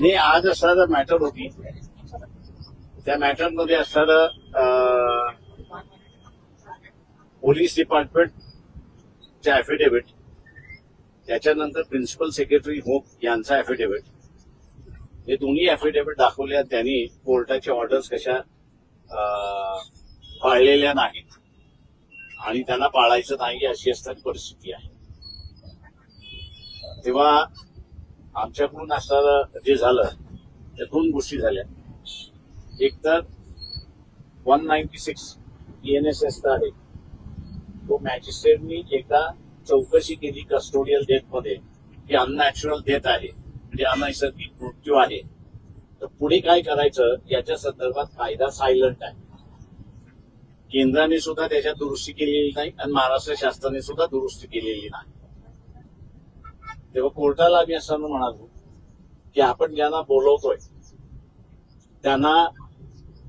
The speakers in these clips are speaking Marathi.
आणि आज असणारा मॅटर होती, त्या मॅटरमध्ये असणारं पोलीस डिपार्टमेंटचे ऍफिडेव्हिट, त्याच्यानंतर प्रिन्सिपल सेक्रेटरी होम यांचा ऍफिडेव्हिट, हे दोन्ही ऍफिडेव्हिट दाखवले. त्यांनी कोर्टाचे ऑर्डर्स कशा पाळलेल्या नाहीत आणि त्यांना पाळायचं नाही अशी असणारी परिस्थिती आहे. तेव्हा आमच्याकडून असणारं जे झालं त्या दोन गोष्टी झाल्या. एक तर 196 ENSS आहे, तो मॅजिस्ट्रेटनी एकदा चौकशी केली कस्टोडियल डेथमध्ये की अननॅचरल डेथ आहे, म्हणजे अनैसर्गिक मृत्यू आहे, तर पुढे काय करायचं याच्या संदर्भात कायदा सायलंट आहे. केंद्राने सुद्धा त्याच्यात दुरुस्ती केलेली नाही आणि महाराष्ट्र शासनाने सुद्धा दुरुस्ती केलेली नाही. तेव्हा कोर्टाला आम्ही असं म्हणालो की आपण ज्यांना बोलवतोय त्यांना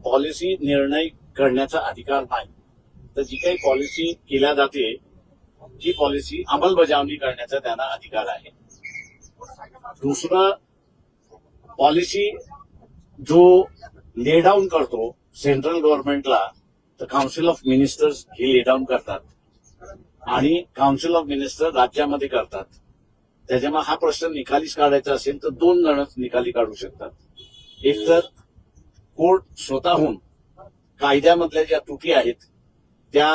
पॉलिसी निर्णय करण्याचा अधिकार नाही, तर जी काही पॉलिसी केल्या जाते ती पॉलिसी अंमलबजावणी करण्याचा त्यांना अधिकार आहे. दुसरं, पॉलिसी जो ले डाऊन करतो सेंट्रल गव्हर्नमेंटला, तर काउन्सिल ऑफ मिनिस्टर्स हे ले डाऊन करतात आणि काउन्सिल ऑफ मिनिस्टर राज्यामध्ये करतात. त्याच्यामुळे हा प्रश्न निकालीच काढायचा असेल तर दोन जणच निकाली काढू शकतात. एक तर कोर्ट स्वतःहून कायद्यामधल्या ज्या त्रुटी आहेत त्या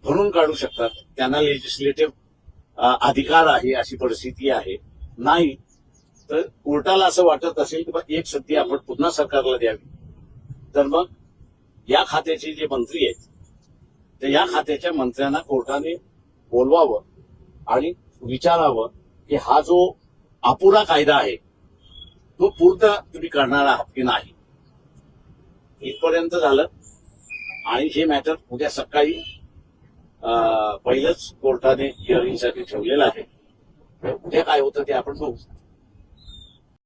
भरून काढू शकतात, त्यांना लेजिस्लेटिव्ह अधिकार आहे अशी परिस्थिती आहे. नाही तर कोर्टाला असं वाटत असेल की एक संधी आपण पुन्हा सरकारला द्यावी, तर मग या खात्याचे जे मंत्री आहेत तर या खात्याच्या मंत्र्यांना कोर्टाने बोलवावं आणि विचारावं की हा जो अपुरा कायदा आहे तो पूर्ण तुम्ही करणार आहात की नाही. इथपर्यंत झालं आणि हे मॅटर उद्या सकाळी पहिलंच कोर्टाने हिअरिंगसाठी ठेवलेलं आहे. उद्या काय होतं ते आपण बघू.